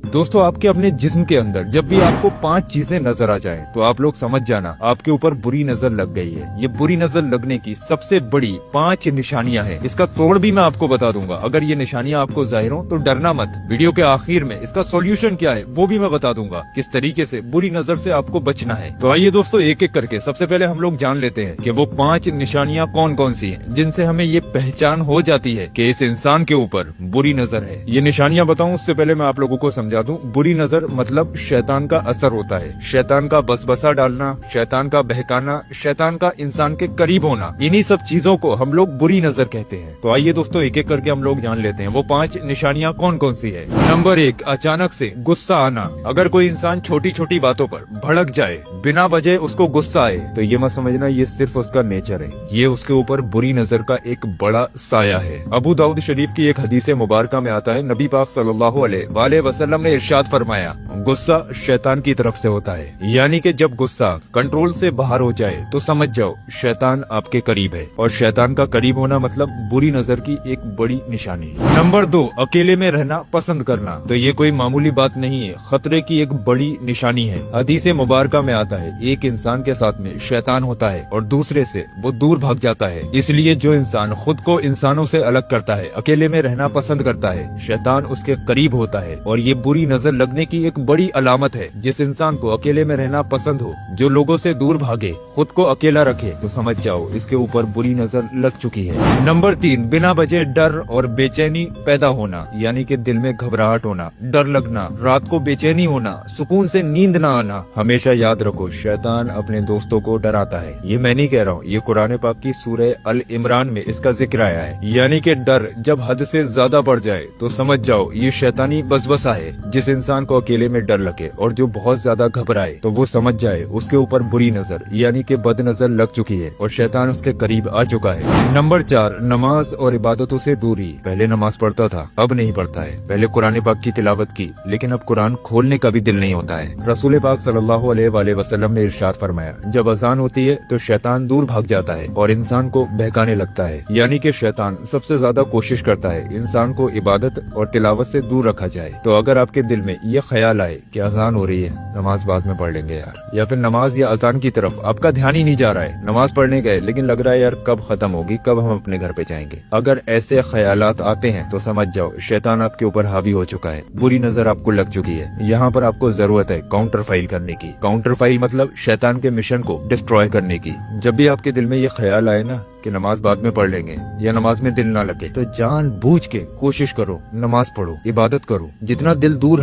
दोस्तों, आपके अपने जिस्म के अंदर जब भी आपको 5 चीजें नजर आ जाएं, तो आप लोग समझ जाना आपके ऊपर बुरी नजर लग गई है। ये बुरी नजर लगने की सबसे बड़ी 5 निशानियां हैं। इसका तोड़ भी मैं आपको बता दूंगा। अगर ये निशानियां आपको जाहिर हो तो डरना मत। वीडियो के आखिर में इसका सॉल्यूशन क्या है वो भी मैं बता दूंगा, किस तरीके से बुरी नजर से आपको बचना है। तो आइए दोस्तों, एक एक करके सबसे पहले हम लोग जान लेते हैं कि वो 5 निशानियां कौन कौन सी हैं, जिनसे हमें ये पहचान हो जाती है कि इस इंसान के ऊपर बुरी नजर है। ये निशानियां बताऊं उससे पहले मैं आप लोगों को समझा दूं, बुरी नजर मतलब शैतान का असर होता है। शैतान का बसबसा डालना, शैतान का बहकाना, शैतान का इंसान के करीब होना, इन्हीं सब चीजों को हम लोग बुरी नजर कहते हैं। तो आइए दोस्तों, एक एक करके हम लोग जान लेते हैं वो 5 निशानियां कौन कौन सी है। नंबर 1, अचानक से गुस्सा आना। अगर कोई इंसान छोटी छोटी बातों पर भड़क जाए, बिना वजह उसको गुस्सा आए, तो ये मत समझना ये सिर्फ उसका नेचर है, ये उसके ऊपर बुरी नजर का एक बड़ा साया है। अबू दाऊद शरीफ की एक हदीस मुबारका में आता है, नबी पाक सल्लल्लाहु अलैहि वसल्लम ने इरशाद फरमाया, गुस्सा शैतान की तरफ से होता है। यानी कि जब गुस्सा कंट्रोल से बाहर हो जाए तो समझ जाओ शैतान आपके करीब है, और शैतान का करीब होना मतलब बुरी नजर की एक बड़ी निशानी। नंबर 2, अकेले में रहना पसंद करना। तो ये कोई मामूली बात नहीं है, खतरे की एक बड़ी निशानी है। हदीस मुबारका में आता है, एक इंसान के साथ में शैतान होता है और दूसरे से वो दूर भाग जाता है। इसलिए जो इंसान खुद को इंसानों से अलग करता है, अकेले में रहना पसंद करता है, शैतान उसके करीब होता है। और ये बुरी नजर लगने की एक बड़ी अलामत है। जिस इंसान को अकेले में रहना पसंद हो, जो लोगों से दूर भागे, खुद को अकेला रखे, तो समझ जाओ इसके ऊपर बुरी नजर लग चुकी है। नंबर 3, बिना वजह डर और बेचैनी पैदा होना। यानी कि दिल में घबराहट होना, डर लगना, रात को बेचैनी होना, सुकून से नींद ना आना। हमेशा याद रखो शैतान अपने दोस्तों को डराता है। ये मैं नहीं कह रहा हूँ, ये कुरान पाक की सूरह अल इमरान में इसका जिक्र आया है। यानी कि डर जब हद से ज्यादा बढ़ जाए तो समझ जाओ ये शैतानी बसबसा है। जिस इंसान को अकेले में डर लगे और जो बहुत ज्यादा घबराए, तो वो समझ जाए उसके ऊपर बुरी नजर यानी कि बद नजर लग चुकी है और शैतान उसके करीब आ चुका है। नंबर 4, नमाज और इबादतों से दूरी। पहले नमाज पढ़ता था, अब नहीं पढ़ता है। पहले कुरान पाक की तिलावत की, लेकिन अब कुरान खोलने का भी दिल नहीं होता है। रसूल पाक सल्लल्लाहु अलैहि वसल्लम ने इरशाद फरमाया, जब अजान होती है तो शैतान दूर भाग जाता है और इंसान को बहकाने लगता है। यानी कि शैतान सबसे ज्यादा कोशिश करता है इंसान को इबादत और तिलावत से दूर रखा जाए। तो अगर आपके दिल में ये ख्याल आए कि अजान हो रही है, नमाज बाद में पढ़ लेंगे यार, या फिर नमाज या अजान की तरफ आपका ध्यान ही नहीं जा रहा है, नमाज पढ़ने गए लेकिन लग रहा है यार कब खत्म होगी, कब हम अपने घर पे जाएंगे, अगर ऐसे ख्यालात आते हैं तो समझ जाओ शैतान आपके ऊपर हावी हो चुका है, बुरी नजर आपको लग चुकी है। यहाँ पर आपको जरूरत है काउंटर फाइल करने की। काउंटर फाइल मतलब शैतान के मिशन को डिस्ट्रॉय करने की। जब भी आपके दिल में ये ख्याल आए ना कि नमाज बाद में पढ़ लेंगे या नमाज में दिल ना लगे, तो जानबूझ के कोशिश करो, नमाज पढ़ो, इबादत करो। जितना दिल दूर